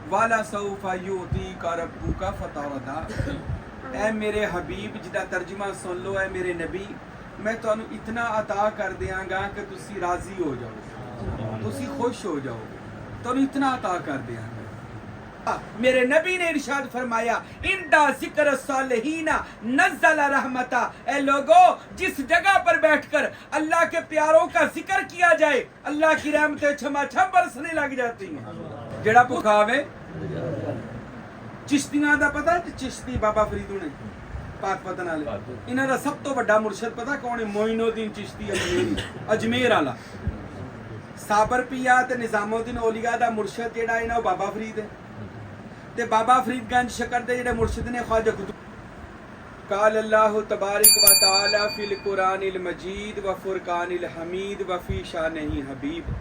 वाला सौफा युतीका रब्बुका फतरदा। ऐ मेरे हबीब जिदा तर्जुमा सुन लो, ऐ मेरे नबी मैं तुहानू इतना अता कर देंगा कि तुसी राजी हो जाओ, तुसी खुश हो जाओगे, तुहानू इतना अता कर देंगा। मेरे नबी ने इरशाद फरमाया इंदा जिक्र सालिहीना नज़्ज़ल रहमता। ए लोगो, जिस जगह पर बैठकर अल्लाह के प्यारों का जिक्र किया जाए अल्लाह की रहमतें छमाछम बरसने लग जाती हैं। जेड़ा भुखा आवे चिश्तियां दा पता, चिश्ती बाबा फरीद ने पाक पतन वाले, इन्हां दा सब तो बड़ा मुर्शद पता कौन है? मोइनुद्दीन चिश्ती अजमेर वाला। साबर पिया ते निजामुद्दीन औलिया दा मुर्शद जेड़ा है ना बाबा फरीद है, ते बाबा फरीदगंज शकर दे जेड़े मुर्शिद ने ख्वाजा काल अल्लाह तबारक व तआला फिल कुरानिल मजीद व फुरकानिल हमीद व फी शानिही हबीब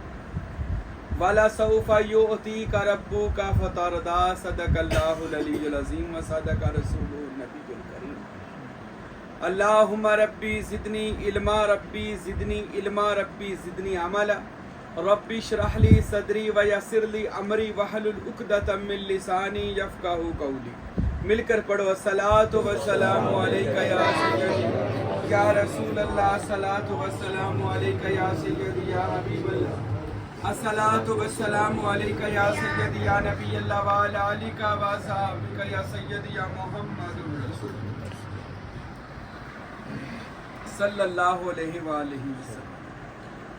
वाला सौफा युतीका रब्बुका फतरदा। सदकल्लाहुल अलीयुल अज़ीम व सदका रसूलुहुन नबियुल करीम। अल्लाहुम्मा रब्बी ज़िदनी इल्मा, रब्बी ज़िदनी इल्मा, रब्बी ज़िदनी अमला, रब्बी इश्रह ली सदरी व यस्सिर ली अमरी वहलुल उक़दतम मिन लिसानी यफ़क़हू क़ौली। मिलकर पढ़ो अस्सलातु वस्सलामु अलैका या सय्यदी या रसूल अल्लाह, अस्सलातु वस्सलामु अलैका या सय्यदी या हबीबल्लाह, अस्सलातु वस्सलामु अलैका या सय्यदी या नबी अल्लाह व अला आलिका व असहाबिका या सय्यदी या मुहम्मदुर रसूलुल्लाह सल्लल्लाहु अलैहि व आलिहि वसल्लम।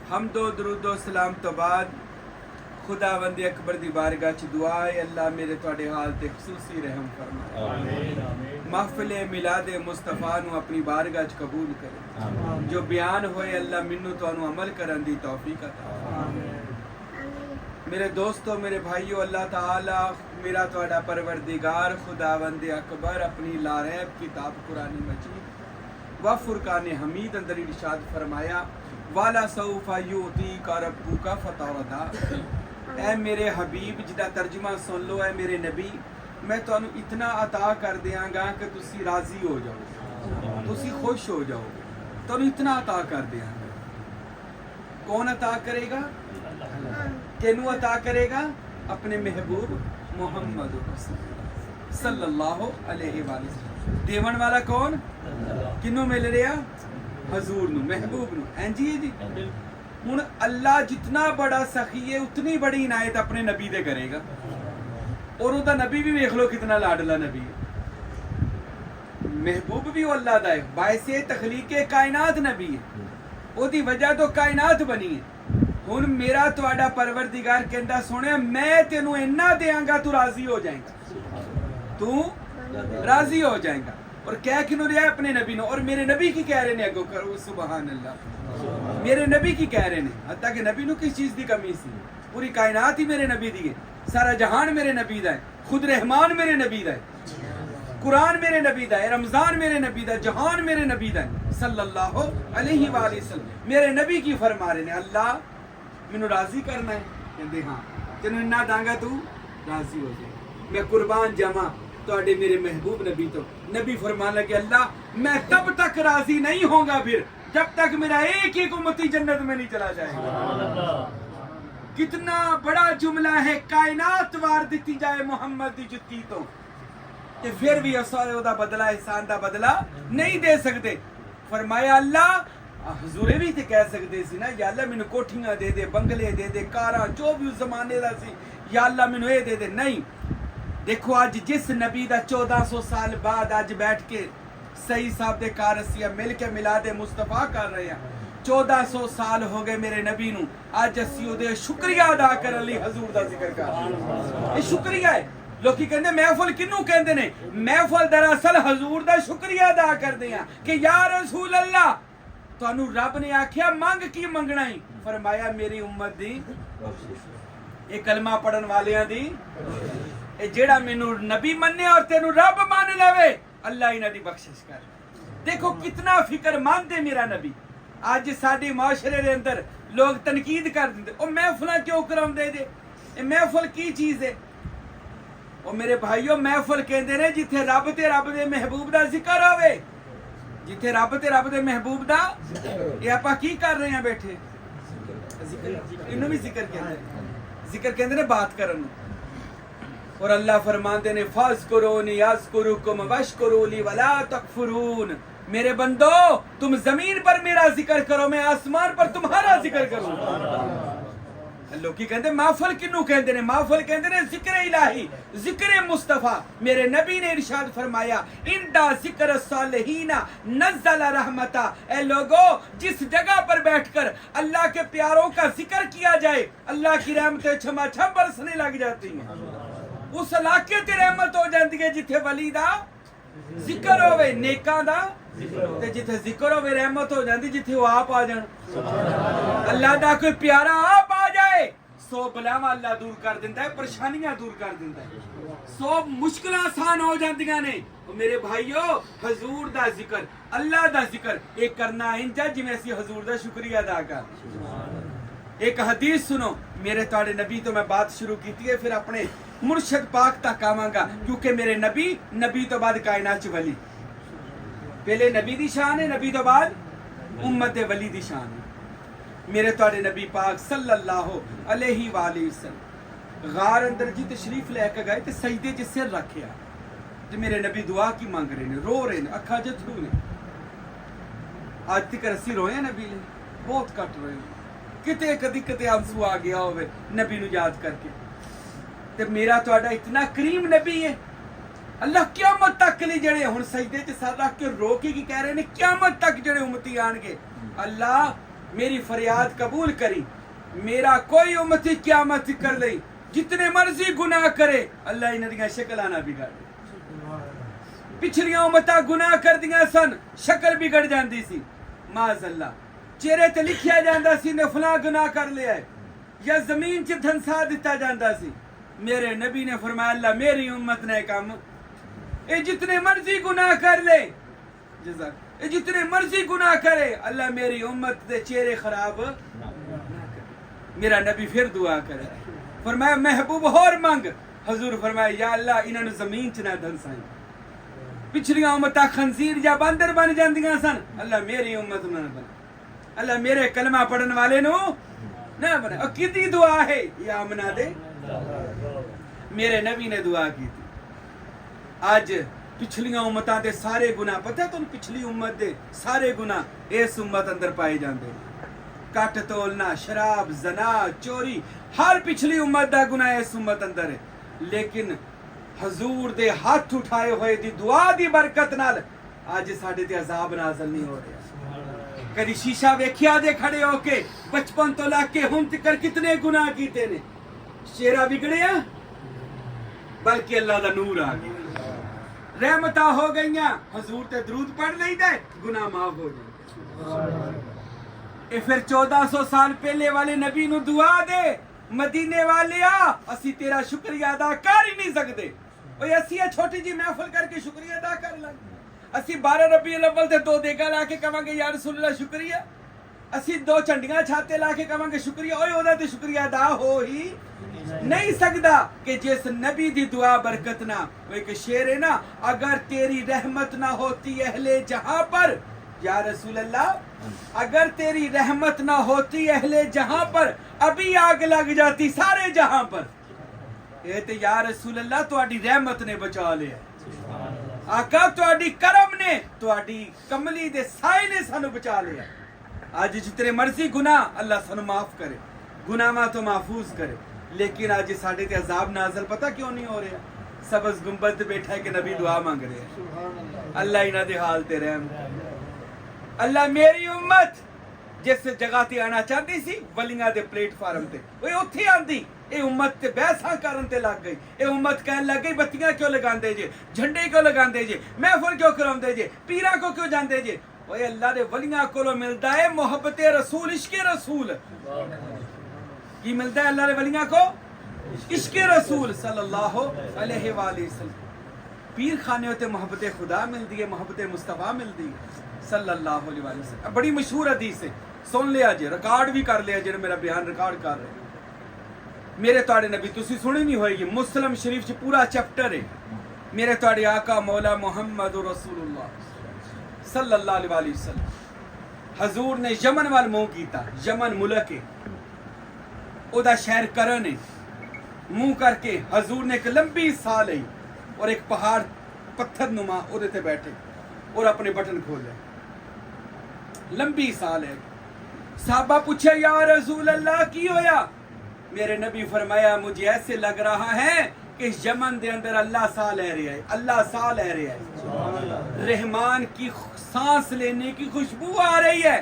हम दो दरूदो सलाम तो बाद खुदावंद अकबर दी बारगाह च दुआ है अल्लाह मेरे तुहाडे हाल ते खुसूसी रहम फरमा। आमीन। महफिले मिलादे मुस्तफा नू अपनी बारगाह च कबूल करे। जो बयान होए अल्लाह मिन्नू तुहानू अमल करन दी तौफीक अता फरमा। मेरे दोस्तों, मेरे भाइयों, अल्लाह ताला मेरा तुहाडा परवरदिगार खुदावंद अकबर अपनी लारैब किताब कुरान मजीद व फुरकान हमीद अंदर इरशाद फरमाया वाला सौफा युतीका रब्बुका फतरदा। ऐ मेरे हबीब जिदा तर्जुमा सुन लो, ऐ मेरे नबी मैं तुहानू इतना अता कर देंगा कि तुसी राजी हो जाओगे, तुसी खुश हो जाओगे, तुहानू इतना अता कर देंगा। कौन अता करेगा? किनू अता करेगा? अपने महबूब मुहम्मद सल्लल्लाहु अलैहि वसल्लम। देवन वाला कौन? किनू मिल रहा? हजूर नू, महबूब नू। जी जी। हुण अल्लाह जितना बड़ा सखी है उतनी बड़ी इनायत अपने नबी दे करेगा। और उहदा नबी भी वेख लो कितना लाडला नबी है। महबूब भी अल्लाह दा है, बायसे तखलीके कायनात नबी है, ओदी वजह तो कायनात बनी है। हुण मेरा तुहाडा परवरदिगार कहंदा सोहणिया मैं तेनू इन्ना देंगा तू राजी हो जाएगा, तू राजी हो जाएगा। और कह क्यों रहा है? अपने नबी ने। और मेरे नबी की कह रहे हैं अगो करो सुबहान अल्लाह, मेरे नबी की कह रहे हैं। हत्ता कि नबी नू किस चीज़ की कमी सी? पूरी कायनात ही मेरे नबी दी है, सारा जहान मेरे नबी दा है, खुद रहमान मेरे नबी दा है, कुरान मेरे नबी दा है, रमजान मेरे नबी दा, जहान मेरे नबी दा है सल्लल्लाहु अलैहि वसल्लम। मेरे नबी की फरमा रहे हैं अल्लाह मैनू राजी करना है, कहते हाँ तेनू इन्ना दांगा तू राजी हो जाए, मैं कुर्बान जावा तुहाडे मेरे महबूब नबी तो। नबी फरमान लगे अल्लाह मैं तब तक राजी नहीं होगा फिर जब तक मेरा एक एक उम्मती जन्नत में नहीं चला जाएगा। कितना बड़ा जुमला है, कायनात वार दी जाए मुहम्मद दी जुत्ती तो ते फिर भी असा ओदा बदला एहसान दा बदला नहीं दे सकते। फरमाया अल्लाह हजूरे भी ते कह सकते सी ना या अल्लाह मैनू कोठियां दे दे, बंगले दे दे, कारां जो भी उस जमाने दा सी, या अल्लाह मैनू ये दे दे। नहीं, देखो अज जिस नबी दा 1400 साल बाद अज बैठ के सही साहब दे कारसिया मिल के मिलादे मुस्तफा कर रहे हैं। 1400 साल हो गए मेरे नबी नू, अज असी ओदे शुक्रिया अदा करन लई हजूर दा जिक्र कर। ये शुक्रिया है। लोकी कहंदे महफिल किनू कहंदे ने? महफिल दरअसल हजूर दा शुक्रिया अदा करदे आ कि या रसूल अल्लाह तुहानू रब ने आख्या मंग की मंगना ही? फरमाया मेरी उम्मत दी ये कलमा पढ़न वालियां दी, ए जेड़ा मैनू नबी मन्ने और तेनू रब मान लवे अल्लाह इन्हां दी बख्शिश कर। देखो कितना फिक्रमंद है मेरा नबी। अज साडे माशरे दे अंदर लोग तनकीद कर दिंदे, ओ महफिल क्यों कराउंदे जे? ए महफिल की चीज है? ओ मेरे भाईओ महफिल कहंदे ने जिथे रब ते रब दे महबूब दा जिक्र होवे, जिथे रब ते रब दे महबूब दा। ये आपां की कर रहे हैं बैठे? जिक्र। इन्नू भी जिक्र कहंदे, जिक्र कहंदे ने बात करन नूं। और अल्लाह फरमाते ने फ़ज़कुरूनी अज़कुरुकुम वश्कुरूली वला तकफुरून। मेरे बंदो तुम जमीन पर मेरा जिक्र करो, मैं आसमान पर तुम्हारा जिक्र करूंगा। लोग कहते माफल किन्नू कहते ने, माफल कहते ने जिक्र इलाही, जिक्र मुस्तफा। मेरे नबी ने इरशाद फरमाया इंदा जिक्र सालिहीना नज़्ज़ल रहमता। ए लोगो जिस जगह पर बैठकर अल्लाह के प्यारों का जिक्र किया जाए अल्लाह की रहमतें छमाछम बरसने लग जाती हैं। उस इलाके ते रहमत हो जाती है जिथे वली दा जिक्र होवे, नेकां दा ते जिथे जिक्र होवे रहमत हो जाती, जिथे वो आप आ जान। अल्लाह दा कोई प्यारा आप आ जाए, 100 बलावां अल्लाह दूर कर दिंदा है, परेशानियां दूर कर दिंदा है, 100 मुश्किलां आसान हो जांदियां ने। मेरे भाईओ हजूर दा जिक्र, अल्लाह दा जिक्र ये करना इंज है जिवें असीं हजूर दा शुक्रिया अदा कर। एक हदीस सुनो, मेरे तुहाडे नबी तो मैं बात शुरू की है, फिर अपने मुर्शद पाक तक आवांगा, क्योंकि मेरे नबी तो बाद कायनात च वली। पहले नबी दी शान है, नबी तो बाद उम्मत दे वली दी शान है। मेरे तुहाडे नबी पाक सल्लल्लाहु अलैहि वसल्लम गार अंदर जी तशरीफ लेके गए ते सजदे च सिर रखिया ते मेरे नबी दुआ की मांग रहे ने, रो रहे ने, अखा जथरू ने। आज तक असीं रोए नबी ने, बहुत घट रोए, किते कदी किते आंसू आ गया होवे नबी नूं याद करके। ते मेरा तुहाडा इतना करीम नबी है, अल्लाह क़यामत तक लिए जड़े हुण सजदे च सर रख के रो के की कह रहे ने, क़यामत तक जड़े उम्मती आणगे अल्लाह मेरी फरियाद कबूल करी, मेरा कोई उम्मती क़यामत कर ले जितने मर्जी गुनाह करे अल्लाह इन्हां दियां शक्लां ना बिगाड़े। पिछलियां उम्मतां गुनाह कर दियां सन, शक्ल बिगड़ जांदी सी, माज़अल्लाह चेहरे ते लिखिया जांदा सी ने फलां गुनाह कर लिया है, या जमीन च धंसा दिता जांदा सी। मेरे नबी ने फरमाया अल्लाह मेरी उम्मत ने काम ये जितने मर्जी गुनाह कर ले, ये जितने मर्जी गुनाह करे अल्लाह मेरी उम्मत दे चेहरे खराब ना करे। मेरा नबी फिर दुआ करे, फरमाया महबूब और मंग। हजूर फरमाया या अल्लाह इन्होंने जमीन च ना धंसाई। पिछलियां उम्मतां खंजीर या बंदर बन जांदियां सन, अल्लाह मेरी उम्मत ना बने, अल्लाह मेरे कलमा पढ़न वाले नो ना बने। और कितनी दुआ है ये आमना दे, मेरे नबी ने दुआ की थी। आज पिछलियां उम्मतां दे सारे गुनाह, पता है तुम पिछली उम्मत दे सारे गुनाह इस उम्मत अंदर पाए जाते, कट तोलना, शराब, जना, चोरी, हर पिछली उम्मत दा गुनाह इस उम्मत अंदर है। लेकिन हजूर दे हाथ उठाए हुए दी दुआ दी बरकत नाल आज साडे ते अजाब नाज़िल नहीं हो रहा। कदी शीशा वेखिया दे खड़े होके बचपन तो लाके हुण तक कितने गुनाह कीते ने, चेहरा बिगड़िया बल्कि अल्लाह दा नूर आ गया, रहमता हो गई, हजूर ते दरूद पढ़ लईदा, गुनाह माफ हो जाए। फिर 1400 साल पहले वाले नबी नू दुआ दे, मदीने वालिया असी तेरा शुक्रिया अदा कर ही नहीं सकते। असी छोटी जी महफिल करके शुक्रिया अदा कर लांगे, असी 12 रबीउल अव्वल ते 2 देगा ला के कहांगे या रसूलुल्लाह शुक्रिया, असी 2 झंडियां छाते ला के कहांगे शुक्रिया। ओए ते शुक्रिया अदा हो ही नहीं सकता कि जिस नबी दी दुआ बरकत ना। वो एक शेर है ना, अगर तेरी रहमत ना होती अहले जहां पर, या रसूल अल्लाह अगर तेरी रहमत ना होती अहले जहां पर, अभी आग लग जाती सारे जहां पर। ये तो या रसूल अल्लाह तुहाडी रहमत ने बचा लिया, आका तुहाडी करम ने, तुहाडी कमली दे साए ने सानू बचा लिया। आज जितने मर्जी गुनाह अल्लाह सानू माफ करे, गुनाहां तो महफूज करे, लेकिन आज साडे ते अजाब नाज़िल पता क्यों नहीं हो रहा? सबज गुंबद बैठा है कि नबी दुआ मांग रहे हैं, अल्लाह इन्हां दे हाल ते रहम। अल्लाह मेरी उम्मत जिस जगह ते आना चाहती सी वलियां दे प्लेटफार्म ते, ओए उत्थे आंदी, ये उम्मत ते बहसा करन ते लग गई। ये उम्मत कहन लग गई बत्तियां क्यों लगांदे जे, झंडे क्यों लगांदे जे, महफिल क्यों करांदे जे, पीरा को क्यों जांदे जे। ओए अल्लाह दे वलियां कोलों मिलदा है मोहब्बत रसूल, इश्क रसूल। की मिलता है अल्लाह दे वलियां को? इश्क रसूल सल्लल्लाहु अलैहि वसल्लम। पीर खाने होते मोहब्बत खुदा मिलती है, मोहब्बत मुस्तफा मिलती है सल्लल्लाहु अलैहि वसल्लम। बड़ी मशहूर हदीस है, सुन लिया जे, रिकॉर्ड भी कर लिया जे, मेरा बयान रिकॉर्ड कर रहे मेरे तुहाडे नबी, तुसी सुनी नहीं होएगी, मुस्लिम शरीफ च पूरा चैप्टर है। मेरे तुहाडे आका मौला मुहम्मद रसूलुल्लाह सल्लल्लाहु अलैहि वसल्लम हजूर ने यमन वाल मुंह कीता। यमन मुल्क है, ओदा शहर करन है, मुंह करके हजूर ने एक लंबी साह ली और एक पहाड़ पत्थर नुमा उहदे ते बैठे और अपने बटन खोले, लंबी साह ले। साहबा पूछे या रसूल अल्लाह की होया? मेरे नबी फरमाया मुझे ऐसे लग रहा है कि यमन दे अंदर अल्लाह साह ले रहा है, अल्लाह साह ले रहा है, रहमान की सांस लेने की खुशबू आ रही है।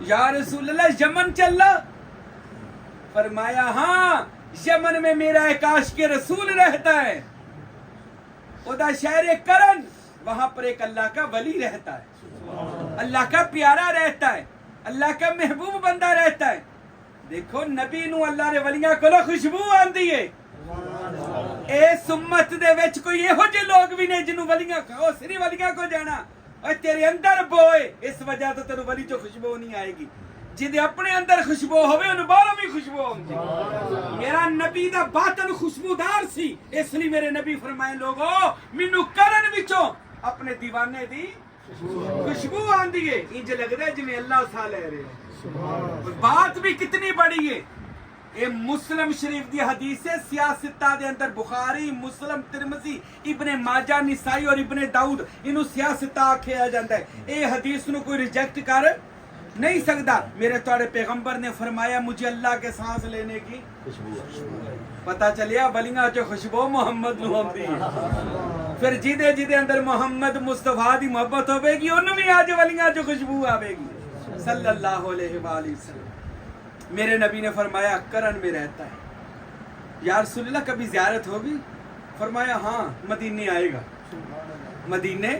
या रसूल अल्लाह यमन चला? फरमाया हाँ, यमन में मेरा एक आशिक रसूल रहता है, उदा शहर करन, वहां पर एक अल्लाह का वली रहता है, अल्लाह का प्यारा रहता है, अल्लाह का महबूब बंदा रहता है। देखो नबी नू अल्लाह दे वलियां कोलों खुशबू आंदी है। इस उम्मत दे विच कोई इहो जे लोग भी ने जिन्हों वलियां खाओ सिरी वलियां को जाना और तेरे अंदर बोए, इस वजह तो तेरे वली चो खुशबू नहीं आएगी। जिदे अपने अंदर खुशबू होवे उन्हें बाहरों भी खुशबू आउंदी। मेरा नबी दा बातन खुशबूदार सी, इसलिए मेरे नबी फरमाए लोगो मैनू करन विचों अपने दीवाने दी खुशबू आंदी है। इंज लगदा है जिवें अल्लाह साह ले रहे हैं। बात भी कितनी बड़ी है। ये मुस्लिम शरीफ दी हदीस है, सियासता दे अंदर बुखारी, मुस्लिम, तिरमिजी, इब्ने माजा, निसाई और इब्ने दाऊद इन्हू सियासता आख्या जाता है। ये हदीस नू कोई रिजेक्ट कर नहीं सकता। मेरे तुहाडे पैगंबर ने फरमाया मुझे अल्लाह के सांस लेने की पता चलिया वलियां चो खुशबू मोहम्मद नू आंदी है। फिर जिदे जिदे अंदर मोहम्मद मुस्तफा दी मोहब्बत होवेगी उन्हें भी आज वलियां चो खुशबू आवेगी सल्लल्लाहु अलैहि वसल्लम। मेरे नबी ने फरमाया करन में रहता है। या रसूलल्लाह कभी ज़ियारत होगी? फरमाया हाँ, मदीने आएगा, मदीने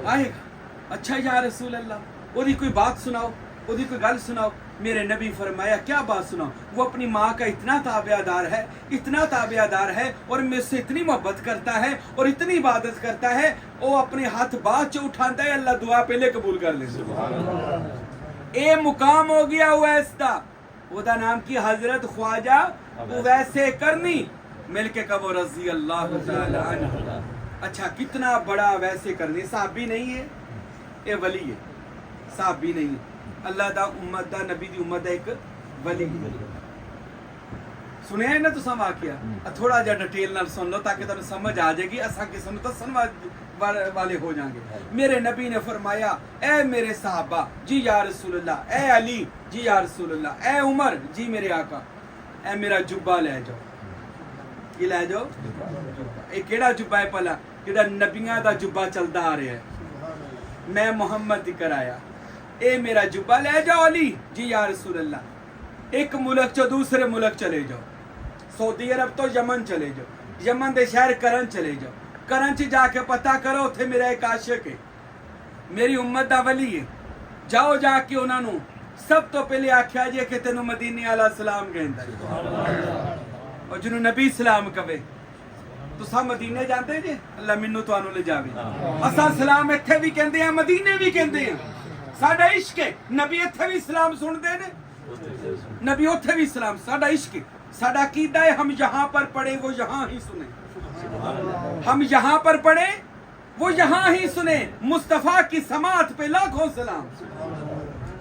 आएगा। अच्छा या रसूल अल्लाह ओदी कोई बात सुनाओ, ओदी कोई गल सुनाओ। मेरे नबी फरमाया क्या बात सुनाओ? वो अपनी माँ का इतना ताबेदार है, इतना ताबेदार है और मुझसे इतनी मोहब्बत करता है और इतनी इबादत करता है, वो अपने हाथ बाद च उठाता है, अल्लाह दुआ पहले कबूल कर ले। ए मुकाम हो गया वैसा, ओदा नाम की हजरत ख्वाजा वैसे करनी, मिलके कबो रजी अल्लाह ताला अन्हु। अच्छा कितना बड़ा वैसे करनी, साहबी नहीं है, ये वली है, साहबी नहीं है। अल्लाह दा उम्मत दा नबी दी उम्मत दा एक वली है। सुनिया है ना तुसा वाकया? थोड़ा जा डिटेल नाल सुन लो ताकि तुहानू समझ आ जाएगी, असा किसी नू दसन वाले हो जाएंगे। मेरे नबी ने फरमाया ए मेरे साहबा जी या रसूलुल्लाह, ए अली जी या रसूलुल्लाह, ए उमर जी मेरे आका, ए मेरा जुब्बा ले जाओ। की ले जाओ? ये केड़ा जुब्बा है भला? जेड़ा नबियां दा जुब्बा चलदा आ रहा है, मैं मुहम्मद दी कराया। ए मेरा जुब्बा ले जाओ अली जी या रसूलुल्लाह। एक मुल्क चो दूसरे मुल्क चले जाओ, सऊदी अरब तो यमन चले जाओ, यमन दे शहर करन चले जाओ, करन च जाके पता करो उथे मेरा एक आशिक है, मेरी उम्मत दा वली है। जाओ जाके उन्होंने सब तो पहले आख्या जे कि तेनू मदीने वाला सलाम कहंदा है, और जिन्हों नबी सलाम कवे तुसा मदीने जाते जे, अल्लाह मैनू तुहानू ले जावे। असा सलाम इत्थे भी कहंदे आ, मदीने भी कहंदे आ। साडा इश्क है, नबी इत्थे भी सलाम सुनदे ने, नबी उथे भी सलाम। साडा इश्क है, साडा अकीदा है, हम यहाँ पर पढ़े वो यहाँ ही सुने, हम यहाँ पर पढ़े वो यहाँ ही सुने। मुस्तफा की समात पे लाखों सलाम।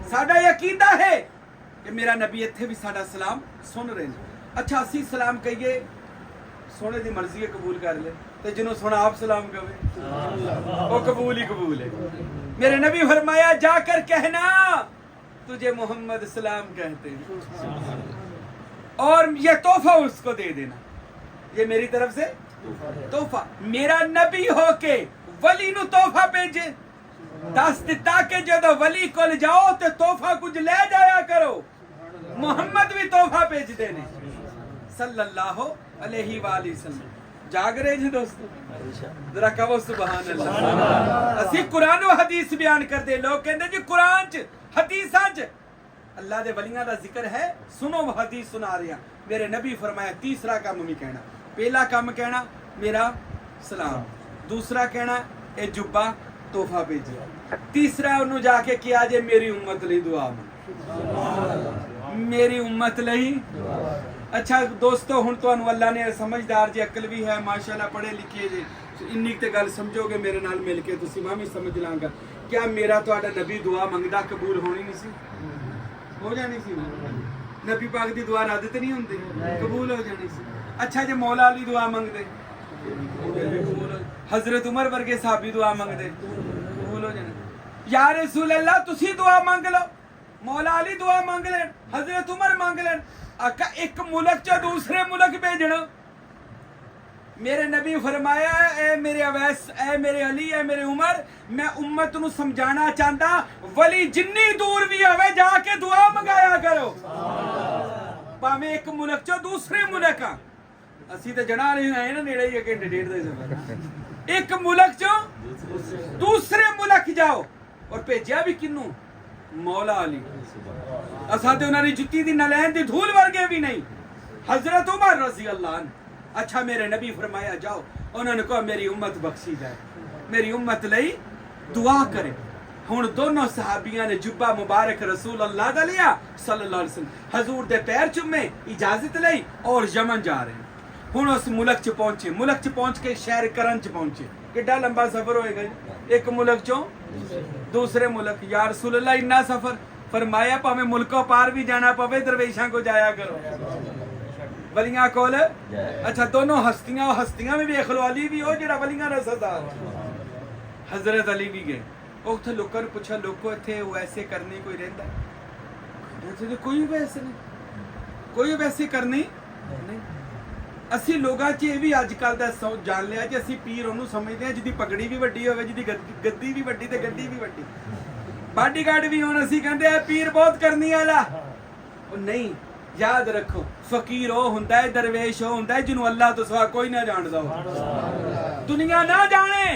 साडा अकीदा है कि मेरा नबी इत्थे भी साडा सलाम सुन रहे हैं। अच्छा असी सलाम कहिए, सोने दी मर्जी है कबूल कर ले, तो जिन्हों सोना आप सलाम कहे वो कबूल ही कबूल है। मेरे नबी फरमाया जाकर कहना तुझे मोहम्मद सलाम कहते हैं, और ये तोहफा उसको दे देना, ये मेरी तरफ से तोहफा। मेरा नबी होके वली नु तोहफा भेजे, दस दिता के जो वली को जाओ तो तोहफा कुछ ले जाया करो। मोहम्मद भी तोहफा भेज देने सल्लल्लाहु अलैहि वसल्लम। जाग रहे जी दोस्तों, जरा कहो सुभान अल्लाह। असी कुरान और हदीस बयान करते, लोग कहते जी कुरान च हदीसां च अल्लाह दे वलियां दा जिक्र है, सुनो हदीस सुना रहे हैं। मेरे नबी फरमाया तीसरा काम भी कहना, पहला काम कहना मेरा सलाम, दूसरा कहना ए जुब्बा तोहफा भेजिया, तीसरा उन्होंने जाके किया जे मेरी उम्मत लई दुआ मांग, मेरी उम्मत लई। अच्छा दोस्तों हुण तुहानू अल्लाह ने समझदार जी अकल भी है माशाअल्लाह, पढ़े लिखे जे, इन्नी ते गल समझोगे मेरे नाल मिल के तुसीं मैं भी समझ लांगा। क्या मेरा तुहाडा नबी दुआ मंगदा कबूल होनी नहीं सी? हो जानी सी। नबी पाक दी दुआ रद्द ते नहीं हुंदी, कबूल हो जानी सी। अच्छा जे मौला अली दुआ मंगदे, हजरत उमर वर्गे साहबी दुआ मंगदे, कबूल हो जाना। या रसूल अल्लाह तुसी दुआ मंग लो, मौला अली दुआ मंग लेन, हजरत उमर मंग लेन, आका एक मुल्क च दूसरे मुल्क भेजना। मेरे नबी फरमाया ए मेरे अवैस, ए मेरे अली, ए मेरे उमर, मैं उम्मत नू समझाना चाहता वली जिन्नी दूर भी आवे जाके दुआ मंगाया करो, भावें एक मुल्क चो दूसरे मुल्क आ। असी तो जना नहीं आए ना, नेड़े ही घंटे डेढ़ दे सफर, एक मुल्क चो दूसरे मुल्क जाओ। और भेजा भी किनू? मौला अली। असा ते उन्हां दी जुत्ती दी नलैन दी धूल वर्गे भी नहीं, हजरत उमर रजी अल्लाह अन्हु। अच्छा मेरे नबी फरमाया जाओ, उन्होंने कहा मेरी उम्मत बख्शी जाए, मेरी उम्मत लई दुआ करे। हुण दोनों सहाबियां ने जुब्बा मुबारक रसूल अल्लाह दा लिया सल्लल्लाहु अलैहि वसल्लम, हजूर दे पैर चुमे, इजाजत लई और यमन जा रहे हैं। हुण उस मुल्क च पहुंचे, मुल्क च पहुंच के शहर करन च पहुंचे। किड्डा लंबा सफर होएगा जी, एक मुल्क चों दूसरे मुल्क। या रसूल अल्लाह इन्ना सफर? फरमाया भावें मुल्कों पार भी जाना पवे, दरवेशां को जाया करो, वलियां कोल। अच्छा दोनों हस्तियां, हस्तियां में वेख लो, अली भी हो जेड़ा वलियां दा सरदार, हजरत अली भी गए। उत्थे लोकां नूं पुछा, लोको इत्थे वैसे करनी कोई रहिंदा? कहंदे कोई वैसे नहीं, कोई वैसे करनी नहीं। असी लोगां च ये भी अजकल दा जान लिया जी, असी पीर ओनू समझदे हां जिहदी पगड़ी भी वड्डी होवे, जिहदी गद्दी भी वड्डी ते गड्डी भी वड्डी, बाडीगार्ड भी होण असी कहंदे आ पीर बहुत करनी वाला। ओ नहीं, याद रखो फकीर ओ हुंदा है, दरवेश ओ हुंदा है जिन्हों अल्लाह तो सिवा कोई ना जानदा हो। दुनिया ना जाने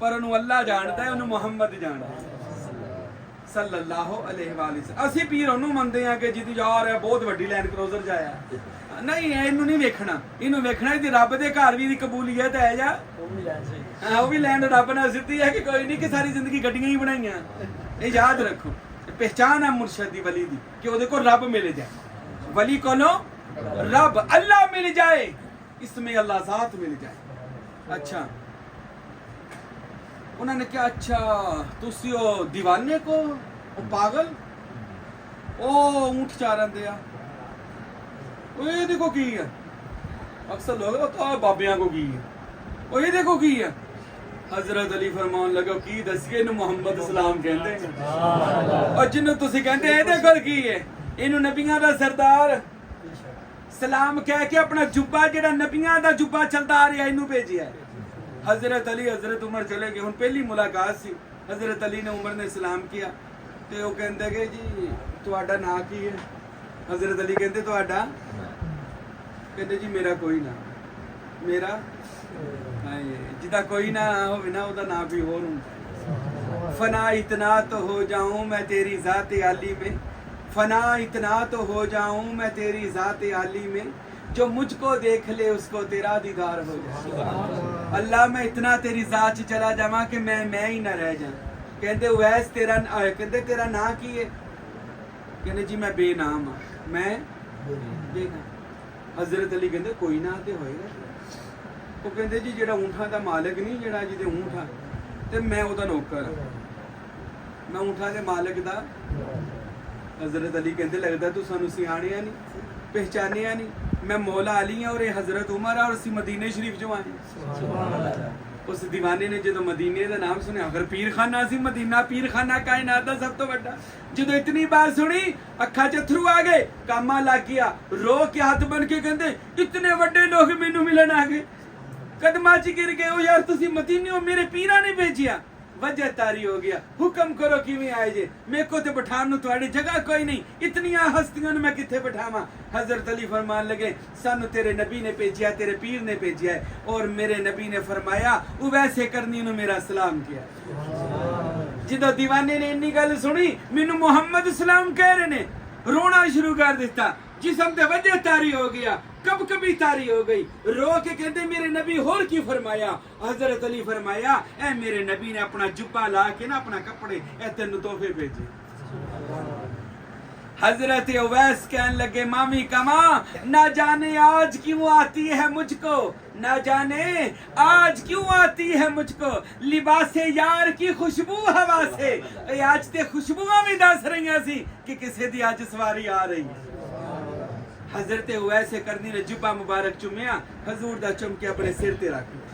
पर उन्होंने अल्लाह जानता है, उन्होंने मुहम्मद जानता है सल्लल्लाहु अलैहि वसल्लम। असी पीर उन्होंने मनते हैं कि जिहदी यार है बहुत वड्डी लैंड क्रूजर जाया, नहीं इनू नहीं वेखना, इनू वेखना कि रब दे घर भी कबूलियत है या वो भी लैंड रब ने सिद्धी है कि कोई नहीं कि सारी जिंदगी गड्डियां ही बनाइयां। ये याद रखो, पहचान है मुर्शद दी वली दी कि ओदे को रब मिल जाए, वली कोलो रब अल्लाह मिल जाए, इसमें अल्लाह साथ मिल जाए। अच्छा उन्होंने क्या, अच्छा तुसी ओ दीवाने को ओ पागल ओ ऊंट चारन दिया, ये देखो की है। अक्सर लोग तो बाबियां को की है, ओ ये देखो की है। हजरत अली फरमान लगा की दसिए इनू मुहम्मद सलाम कहते हैं, और जिन्हों तुसी कहते हैं देखो की है, इनू नबियां दा सरदार सलाम कह के अपना जुब्बा जेड़ा नबियां दा जुब्बा चलता आ रहा इनू भेजिया है। हजरत अली हजरत उमर चले गए। हुण पहली मुलाकात सी, हजरत अली ने उमर ने सलाम किया ते वो कहंदे कि जी तुहाडा नाम की है? हजरत अली कहंदे तुहाडा? कहंदे जी मेरा कोई ना, मेरा जिदा कोई ना होवे ना ओदा नाम भी होर हुंदा। फना इतना तो हो जाऊं मैं तेरी ज़ात आली में, फना इतना तो हो जाऊं मैं तेरी ज़ात आली में, जो मुझको देख ले उसको तेरा दीदार हो जाए। अल्लाह मैं इतना तेरी ज़ात च चला जावा कि मैं ही ना रह जा। कहंदे वैस तेरा, कहंदे तेरा नाम की है? कहंदे जी मैं बेनाम हाँ, मैं बेनाम। हजरत अली कहंदे कोई ना ते होएगा। वो कहंदे जी जेड़ा ऊंठा दा मालिक नहीं, जेड़ा जिदे ऊंठ आ ते मैं ओदा नौकर हाँ, मैं ऊंठा दे मालिक दा। हजरत अली कहंदे लगदा तू सानू सियाणिया नहीं, पहचानिया नहीं, मैं मौला अली हाँ और ये हजरत उमर है और असी मदीने शरीफ जो आए। उस दीवाने ने जो मदीने का नाम सुने, अगर पीर खाना सी मदीना, पीर खाना कायनात दा सब तो बड़ा। जो इतनी बात सुनी अखा च अथरू आ गए, कामा लग गया, रो के हाथ बन के कहते इतने बड़े लोग मैनू मिलन आ गए, कदमा च गिर गए। ओ यार तुसी मदीने हो, मेरे पीरा ने भेजिया। वजह तारी हो गया, हुक्म करो किवें आए जे, मेरे को ते बिठान नूं तुहाडी जगह कोई नहीं, इतनियां हस्तियां नूं मैं कित्थे बिठावां। हजरत अली फरमान लगे सानू तेरे नबी ने भेजिया, तेरे पीर ने भेजिया है, और मेरे नबी ने फरमाया वो वैसे करनी नूं मेरा सलाम किया। जिदों दीवाने ने इन्नी गल सुनी, मैनू मुहम्मद सलाम कह रहे ने, रोना शुरू कर दिता, जिसम ते वजह तारी हो गया, कब कभी तारी हो गई। रो के कहते मेरे नबी होर की फरमाया? हजरत अली फरमाया ए मेरे नबी ने अपना जुब्बा ला के ना अपना कपड़े ए तेन तोहफे भेजे। हजरत उवैस कहने लगे मामी कमा, ना जाने आज क्यों आती है मुझको, ना जाने आज क्यों आती है मुझको, लिबासे यार की खुशबू हवा से। आज ते खुशबुआं भी दस रही सी कि किसी दी आज सवारी आ रही है। हजरत उवैस करनी ने जुब्बा मुबारक चुमिया, हजूर दा चुम के अपने सिर ते रख लिया।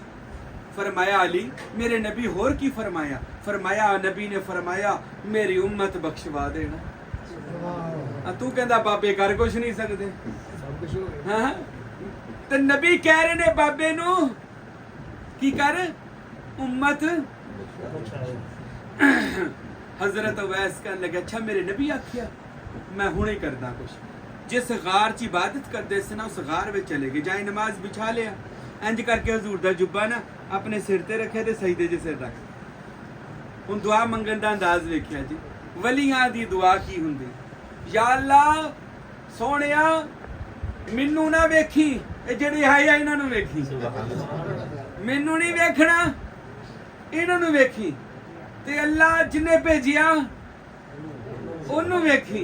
फरमाया अली मेरे नबी होर की फरमाया? फरमाया नबी ने फरमाया मेरी उम्मत बख्शवा देना। तू कहंदा बाबे कर कुछ नहीं सकते, हाँ तो नबी कह रहे ने बाबे नू की कर उम्मत। हजरत उवैस कहने लगे अच्छा मेरे नबी आखिया, मैं हुणे करदा कुछ। जिस गार च इबादत करते थे ना उस गार में चले गए, जाए नमाज बिछा लिया, इंज करके हजूर दा जुब्बा ना अपने सिर ते रखे ते सजदे च सिर रख। हुण दुआ मंगण दा अंदाज वेखिया जी, वलियां दी दुआ की हुंदी, या अल्लाह सोहणिया मैनू ना वेखी, जेड़े आए आ इन्हां नू वेखी, मैनू नहीं वेखना इन्हां नू वेखी, ते अल्लाह जिन्ने भेजिया ओनू वेखी,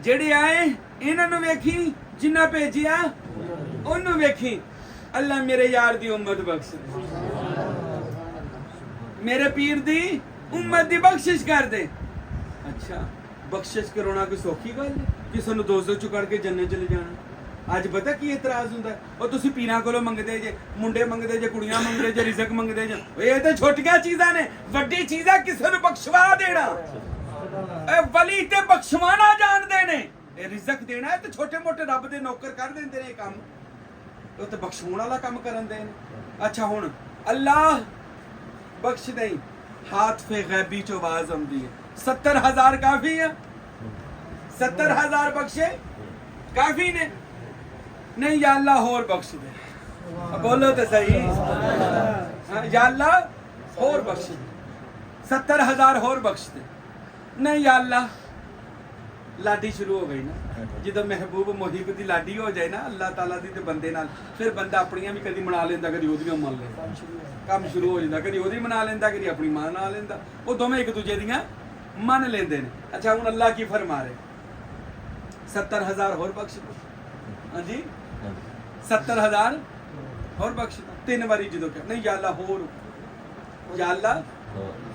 जेड़े आए इन्हां नू वेखी, जिन्ना भेजिया ओनू वेखी। अल्लाह मेरे यार दी उम्मत बख्श, मेरे पीर दी उम्मत दी बख्शिश कर दे। अच्छा बख्शिश करना कोई सौखी गल है? किसी नू दोज़ख चों कढ के जन्नत चले जाना। अज पता की एतराज हुंदा है, और तुसीं पीरां कोलों मंगदे जे, मुंडे मंगदे जे, कुड़ियां मंगदे जे, रिज़क मंगदे जे, ये तो छोटियां चीज़ां ने, वड्डी चीज़ है किसी नू बख्शवा देना। वली ते बख्शवाना जानदे ने, रिज़क देना है तो छोटे मोटे रब दे नौकर कर देंदे ने काम, वो तो बख्शवाण वाला काम करन दे ने। अच्छा हुण अल्लाह बख्श दई, हाथ फे गैबी चो आवाज आउंदी है 70,000 काफी है, 70,000 बख्शे काफी ने? नहीं या अल्लाह होर बख्श दे, बोलो तो सही, या अल्लाह होर बख्श दे, 70,000 होर बख्श दे। नहीं या अल्लाह, लाडी शुरू हो गई ना, जो महबूब मुहिब दी लाडी हो जाए ना अल्लाह ताला दी ते बंदे नाल, फिर बंदा अपनियां भी कदी मना लेंदा, कदी ओदियां मन लेंदा, काम शुरू हो जाता, कदी ओदी मना लेंदा, कदी अपनी मना लेंदा, वो दोवें एक दूजे दियां मन लेंदे ने। अच्छा हुण अल्लाह की फरमा रहे 70,000 होर बख्श दो, हाँ जी 70,000 होर बख्श दो। 3 बारी जो क्या नहीं या अल्लाह होर, या अल्लाह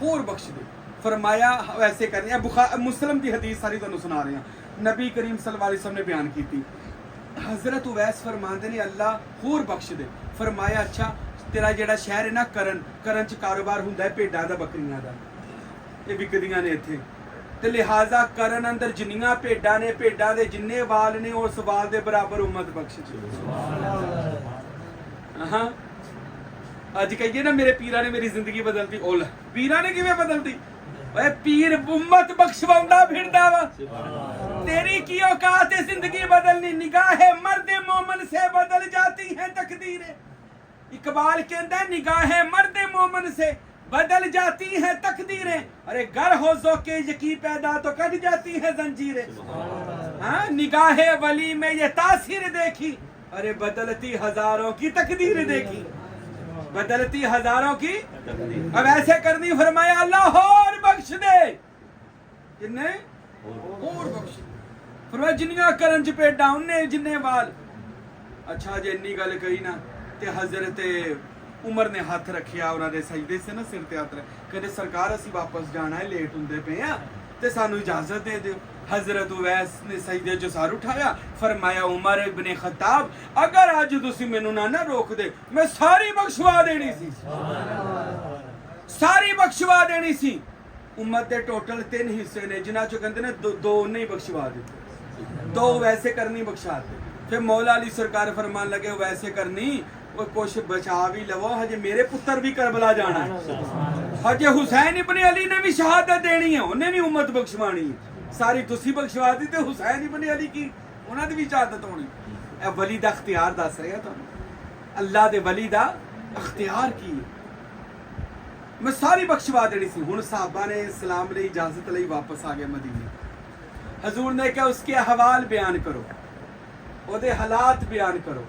होर बख्श दो। फरमाया वैसे करनी है, बुखारी मुस्लिम की हदीस सारी तुहानू सुना रहे हैं, नबी करीम सल्लल्लाहु अलैहि वसल्लम ने बयान की थी। हजरत उवैस फरमाते ने अल्लाह होर बख्श दे। फरमाया अच्छा तेरा जेड़ा शहर है ना करन, करन च कारोबार हुंदा है भेडां दा बकरियां दा, ये विकदियां ने इत्थे, ते लिहाजा करन अंदर जिन्नियां भेडां ने, भेडां दे जिन्ने वाल ने उस वाल दे बराबर उम्मत बख्श दे। हाँ अज कहिए ना मेरे पीरा ने मेरी जिंदगी बदलती, ओल पीरा ने किवें बदलती? ओए पीर उम्मत बख्शवांदा फिरदा वा, तेरी की औकात है जिंदगी बदलनी? निगाहे मर्द मोमन से बदल जाती है तकदीरें। इकबाल कहता है निगाहे मर्द मोमन से बदल जाती है तकदीरें, अरे गर हो ज़ौक़े यकी पैदा तो कट जाती है जंजीरें। हाँ निगाहे वली में ये तासीर देखी, अरे बदलती हजारों की तकदीर देखी, बदलती हजारों की। अब ऐसे करनी, फरमाया अल्लाह और बख्श दे, किन्ने और बख्श, फरमाया जिन्नियां करन च भेडां उन्ने जिन्ने वाल। अच्छा जे इन्नी गल कही ना ते हजरत उमर ने हाथ रखिया उन्होंने सजदे से ना सिर ते हाथ रख, कहते सरकार असी वापस जाना है, लेट हुंदे पे आ ते सानू इजाजत दे दियो। हजरत उवैस ने सजदे चो सर उठाया, फरमाया उमर इब्ने खत्ताब अगर अज तुसी मैनू ना रोक दे मैं सारी बख्शवा देनी सी, सारी बख्शवा देनी सी। उम्मत के टोटल 3 हिस्से ने, जिन्हां चो कहंदे ने दो नहीं बख्शवा दिते, 2 वैसे करनी बख्शा दे। फिर मौला अली सरकार फरमान लगे वैसे करनी वो कुछ बचा भी लवो, हजे मेरे पुत्र भी करबला जाना है, हजे हुसैन इब्ने अली ने भी शहादत देनी है, उन्हें भी उम्मत बख्शवानी है। सारी तुसी बख्शवा दी ते हुसैन इब्ने अली की उन्हां दी भी शहादत होनी। ए वली दा इख्तियार दस रहा तुहानू, अल्लाह दे वली दा इख्तियार की मैं सारी बख्शवा देनी सी। हुण साहबा ने सलाम लई इजाजत लई वापस आ गए मदीने। हजूर ने कहा उसके अहवाल बयान करो, ओदे हालात बयान करो।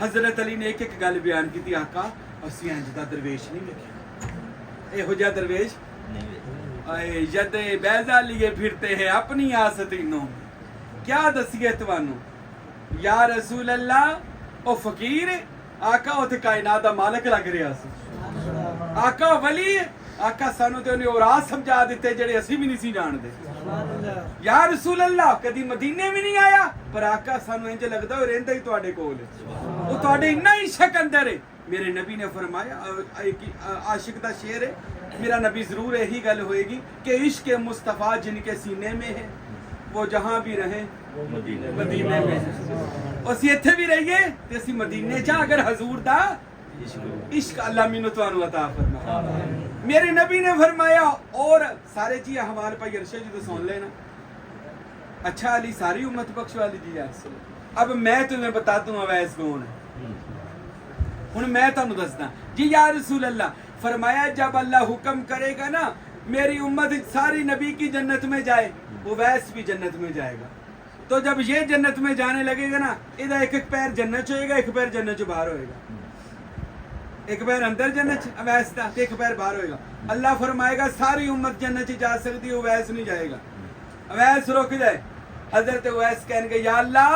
हजरत अली ने एक गल बयान की, आका असीं इंज दा दरवेश नहीं वेखिया, इहो जिहा दरवेश यदे बैजा लिए फिरते हैं अपनी आसतीनों, क्या दसिए तुहानू या रसूल अल्लाह ओ फकीर आका उते कायनात दा मालिक लग रहा सी, आका वली आका सानू ते उन्हें औरात समझा दिते जेड़े असीं भी नहीं सी जानदे। या रसूल अल्लाह कदी मदीने भी नहीं आया पर आका सानू इंज लगदा ओ रहिंदा ही तुहाडे कोल ओ तुहाडे इन्ना इश्क अंदर है। मेरे नबी ने फरमाया आशिक दा शेर है मेरा नबी जरूर यही गल होएगी कि इश्क मुस्तफ़ा जिनके सीने में है वो जहां भी रहे मदीने में है। ਅਸੀਂ ਇੱਥੇ ਵੀ रहिए ਤੇ ਅਸੀਂ मदीने च अगर हजूर दा इश्क अल्लाह मैनू तुहानू अता फरमाए। मेरे नबी ने फरमाया और सारे जी हमाल भाई अरशद जी तो सुन लेना। अच्छा अली सारी उम्मत बख्श वाली जी यार अब मैं तुम्हें बता दूं अवैस कौन है। हुन मैं तुहानू दसदा जी या रसूल अल्लाह फरमाया जब अल्लाह हुक्म करेगा ना मेरी उम्मत सारी नबी की जन्नत में जाए उवैस भी जन्नत में जाएगा। तो जब ये जन्नत में जाने लगेगा ना इधर एक एक पैर जन्नत होएगा एक पैर जन्नत से बाहर होएगा एक पैर अंदर जन्नत अवैस दा एक पैर बाहर होएगा। अल्लाह फरमाएगा सारी उम्मत जन्नत जा सकती है उवैस नहीं जाएगा। अवैस रुक जाए हजरत उवैस कहने या अल्लाह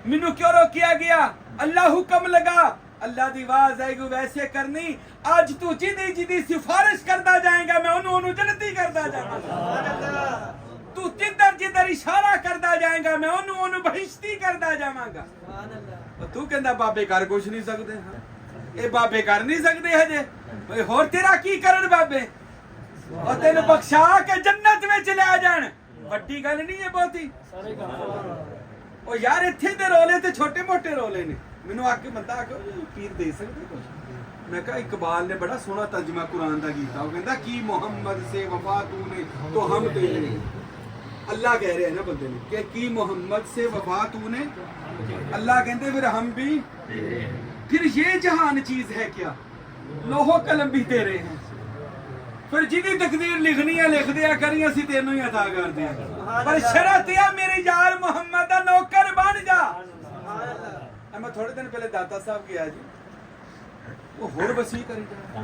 मैनू क्यों रोकिया गया। अल्लाह हुक्म लगा अल्लाह दी आवाज आएगी वैसे करनी आज तू जिदी जिदी सिफारिश करता जाएगा मैं उन्होंने जन्नती करता जाऊंगा। तू जिधर जिधर इशारा करता जाएगा मैं उन्होंने बहिश्ती करता जावांगा। तू कहंदा बाबे कर कुछ नहीं सकते ये बाबे कर नहीं सकते हजे होर तेरा की करन बाबे और तेन बख्शा के जन्नत में चले जान वड्डी गल नहीं है बहुती। ओ यार इत्थे ते रोले ते छोटे मोटे रोले ने मैनू आके बंदा आके पीर दे सकदे कुछ। मैं कहा इकबाल ने बड़ा सोहना तर्जमा कुरान दा कीता वो कहंदा की मोहम्मद से वफा तूने तो हम तेरे अल्लाह कह रहे हैं ना बंदे ने कि की मोहम्मद से वफा तूने अल्लाह कहते फिर हम भी फिर ये जहान चीज है क्या लोहो कलम भी तेरे हैं फिर जिदी तकदीर लिखनी है लिख दिया करी असी तेनों ही अता कर दिया पर शरत है मेरे यार मोहम्मद दा नौकर बन जा। मैं थोड़े दिन पहले दाता साहब गया जी वो होर वसी करी जा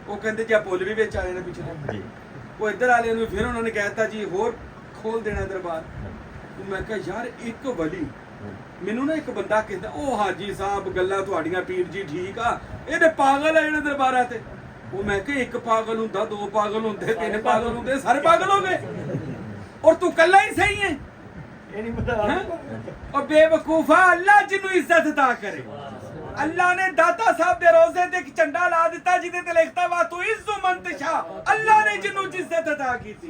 वो कहते जी पुल भी विच आए ने पिछले वो इधर वाले ने फिर उन्होंने कहता जी होर खोल देना दरबार। मैं कहा यार एक वली मैनू ना एक बंदा कहता ओ हाजी साहब गल्लां तुहाड़ियां पीर जी ठीक आ ये पागल है इन्हां दरबारां ते वो मैं कहा एक पागल हुंदा दो पागल हुंदे तीन पागल हुंदे सारे पागल हो गए और तू कल्ला ही सही है और बेवकूफा अल्लाह जिन्नू इज्जत अता करे। अल्लाह ने दाता साहब दे रोजे ते एक झंडा ला दिता जिदे ते लिखता वा तू इज्जु मंतशा अल्लाह ने जिन्नू इज्जत अता कीती।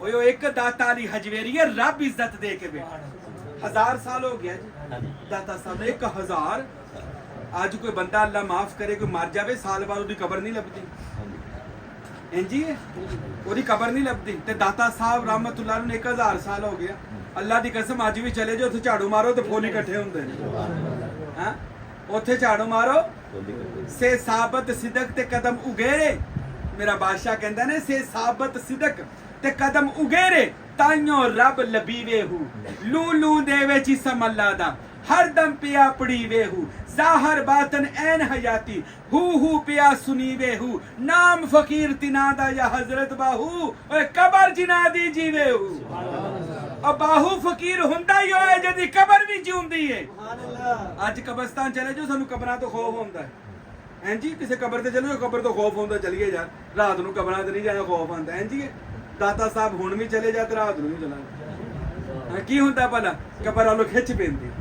ओयो एक दाता अली हजवेरी है रब इज्जत दे के बैठा 1000 साल हो गया जी दाता साहब ने 1000 आज कोई बंदा अल्लाह माफ करे कोई मर जावे साल बाद उसकी कबर नहीं लभदी इंजी है ਉਹਦੀ कबर नहीं लभदी ते दाता साहब रहमतुल्लाह ने 1000 साल हो गया अल्लाह दी कसम आज भी चले जाओ ਉੱਥੇ ਝਾੜੂ ਮਾਰੋ ਤੇ ਫੁੱਲ ਇਕੱਠੇ ਹੁੰਦੇ ਨੇ ਹਾਂ ਉੱਥੇ ਝਾੜੂ ਮਾਰੋ ਸੇ ਸਾਬਤ ਸਿਦਕ ਤੇ ਕਦਮ ਉਗੇਰੇ ਮੇਰਾ ਬਾਦਸ਼ਾਹ ਕਹਿੰਦਾ ਨੇ ਸੇ ਸਾਬਤ ਸਿਦਕ ਤੇ ਕਦਮ ਉਗੇਰੇ ਤਾਈਓ ਰੱਬ ਲਬੀਵੇ ਹੂ ਲੂ ਲੂ ਦੇ ਵਿੱਚ ਇਸਮ ਅੱਲਾ ਦਾ हर दम पिया पड़ी वेहू जाहर बातन ऐन हयाती हु पिया सुनी वेहू नाम फकीर तिनादा या हजरत बाहू ओए कबर जिना दी जीवे हू और बाहू फकीर हुंदा ही होए जदी कबर भी जिउंदी है। आज कब्रिस्तान चले जो सानू कबरां तो खौफ हुंदा है हैं जी किसी कबर ते चले जो कबर तो खौफ हुंदा चलिए यार रात नू कबरां ते नहीं जाना खौफ आंदा हैं जी दाता साहब हुण भी चले जा ते रात नू नहीं चलांगे की हुंदा भला कबर वालों खिच पैंदी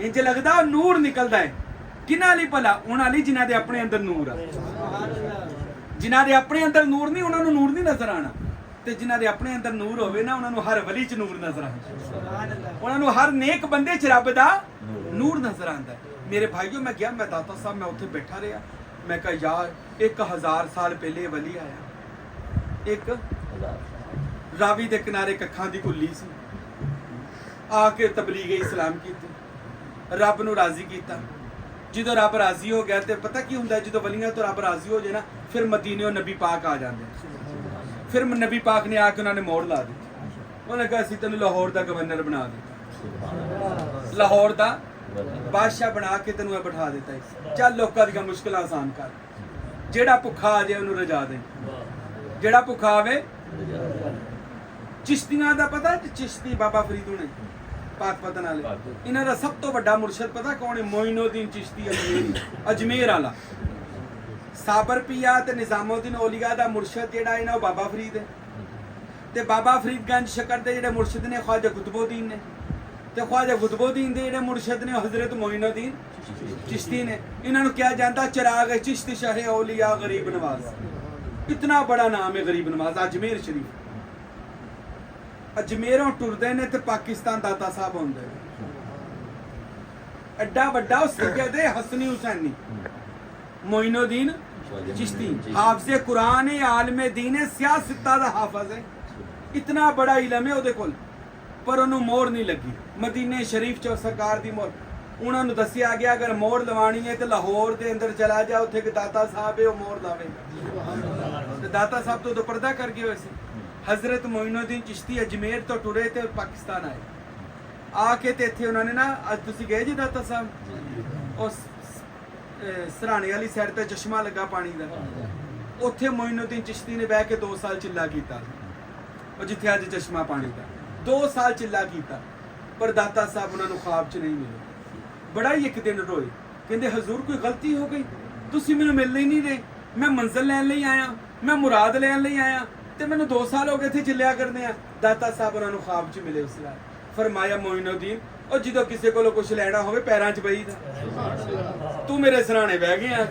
इंज लगदा नूर निकलदा है किना ली भला उन्हां ली जिन्हां दे अपने अंदर नूर आ जिन्हां दे अपने अंदर नूर नहीं उन्हां नूं नूर नहीं नजर आना ते जिन्हां दे अपने अंदर नूर होवे ना उन्हां नूं हर वली च नूर नजर आंदा उन्हां नूं हर नेक बंदे च रब दा नूर नजर आंदा मेरे भाईओ मैं गया मैं दाता साहब मैं उत्थे बैठा रहा मैं कहा यार 1000 साल पहले वली आया एक रावी दे किनारे कखां दी कुल्ली सी आके तबलीग इस्लाम की रब नूं राजी कीता ਜਦੋਂ ਰੱਬ ਰਾਜ਼ੀ ਹੋ ਗਿਆ ਤੇ ਪਤਾ ਕੀ ਹੁੰਦਾ ਜਦੋਂ ਵਲੀਆਂ ਤੋਂ ਰੱਬ ਰਾਜ਼ੀ ਹੋ ਜੇ ਨਾ ਫਿਰ ਮਦੀਨਿਓਂ ਨਬੀ ਪਾਕ ਆ ਜਾਂਦੇ ਫਿਰ ਨਬੀ ਪਾਕ ਨੇ ਆ ਕੇ ਉਹਨਾਂ ਨੇ ਮੋਹਰ ਲਾ ਦਿੱਤੀ ਉਹਨੇ ਕਿਹਾ ਅਸੀਂ ਤੈਨੂੰ ਲਾਹੌਰ ਦਾ ਗਵਰਨਰ ਬਣਾ ਦਿੱਤਾ ਲਾਹੌਰ ਦਾ ਬਾਦਸ਼ਾਹ ਬਣਾ ਕੇ ਤੈਨੂੰ ਇਹ ਬਿਠਾ ਦਿੱਤਾ ਚੱਲ ਲੋਕਾਂ ਦੀਆਂ ਮੁਸ਼ਕਲਾਂ ਆਸਾਨ ਕਰ ਜਿਹੜਾ ਭੁੱਖਾ ਆ ਜਾਏ ਉਹਨੂੰ ਰਜਾ ਦੇ ਜਿਹੜਾ ਭੁੱਖਾ ਆਵੇ चिश्तियां दा पता चिश्ती बाबा फरीद ने पाक पतन वाले इन्हां दा सब तो बड़ा मुर्शद पता कौन है मोइनुद्दीन चिश्ती अजमेर वाला साबर पिया ते निजामुद्दीन औलिया दा मुर्शद जेड़ा है ना बाबा फरीद है ਤੇ ਬਾਬਾ ਫਰੀਦਗੰਜ ਸ਼ਕਰ ਦੇ ਜਿਹੜੇ ਮੁਰਸ਼ਿਦ ਨੇ ख्वाजा कुतुबुद्दीन ने, ਤੇ ख्वाजा कुतुबुद्दीन ਦੇ ਜਿਹੜੇ ਮੁਰਸ਼ਿਦ ਨੇ ਹਜ਼ਰਤ ਮੋਇਨੁद्दीन चिश्ती ने। इन्होंने क्या जानता चिराग चिश्ती शाह औलिया गरीब नवाज, इतना बड़ा नाम है गरीब नवाज। अजमेर शरीफ अजमेरों टुरदे ने ते पाकिस्तान दाता साहब होंदे एड्डा बड़ा उस कहते हसनी हुसैनी मोइनुद्दीन चिश्ती हाफिज़े कुरान है, आलमे दीन है, सियासत दा हाफिज़ है, इतना बड़ा इलम है ਉਹਦੇ ਕੋਲ, पर ਉਹਨੂੰ ਮੋਹਰ ਨਹੀਂ ਲੱਗੀ। ਮਦੀਨੇ ਸ਼ਰੀਫ ਚ ਸਰਕਾਰ ਦੀ ਮੋਹਰ ਉਹਨਾਂ ਨੂੰ ਦੱਸਿਆ ਗਿਆ ਅਗਰ ਮੋਹਰ ਲਵਾਣੀ ਹੈ ਤੇ ਲਾਹੌਰ ਦੇ ਅੰਦਰ ਚਲਾ ਜਾ, ਉੱਥੇ ਇੱਕ ਦਾਤਾ ਸਾਹਿਬ ਹੈ ਉਹ ਮੋਹਰ ਲਾਵੇ। ਤੇ ਦਾਤਾ ਸਾਹਿਬ ਤੋਂ ਉਦੋਂ ਪਰਦਾ ਕਰ ਗਏ ਹੋਏ ਸੀ। ਹਜ਼ਰਤ ਮੋਇਨੁद्दीन चिश्ती ਅਜਮੇਰ ਤੋਂ ਟੁਰੇ ਤੇ ਪਾਕਿਸਤਾਨ ਆਏ। ਆ ਕੇ ਤੇ ਇੱਥੇ ਉਹਨਾਂ ਨੇ ਨਾ, ਅੱਜ ਤੁਸੀਂ ਗਏ ਜੀ ਦਾਤਾ ਸਾਹਿਬ, ਉਸ ਸਰਾਣੇ ਵਾਲੀ ਸਾਈਡ ਤੇ ਚਸ਼ਮਾ ਲੱਗਾ ਪਾਣੀ ਦਾ, ਉੱਥੇ ਮੋਇਨੁद्दीन चिश्ती ਨੇ ਬਹਿ ਕੇ 2 ਸਾਲ ਚਿੱਲਾ ਕੀਤਾ। ਉਹ ਜਿੱਥੇ ਅੱਜ ਚਸ਼ਮਾ ਪਾਣੀ ਦਾ 2 ਸਾਲ ਚਿੱਲਾ ਕੀਤਾ, ਪਰ ਦਾਤਾ ਸਾਹਿਬ ਉਹਨਾਂ ਨੂੰ ख्वाब 'ਚ ਨਹੀਂ ਮਿਲੇ। बड़ा ही एक दिन रोए, कहते हजूर कोई गलती हो गई, तुसी मैनू मिलने ही नहीं दे, मैं मंजिल लैन लई आया, मैं मुराद लैन लई आया, ते मैनू 2 साल हो गए थे चिल्लिया करने। दाता साहब उन्होंने ख्वाब च मिले उस रात, फरमाया मोइनुद्दीन और जो किसी को कुछ लेना हो पैरों च बही दा, तू मेरे सराहने बह गया।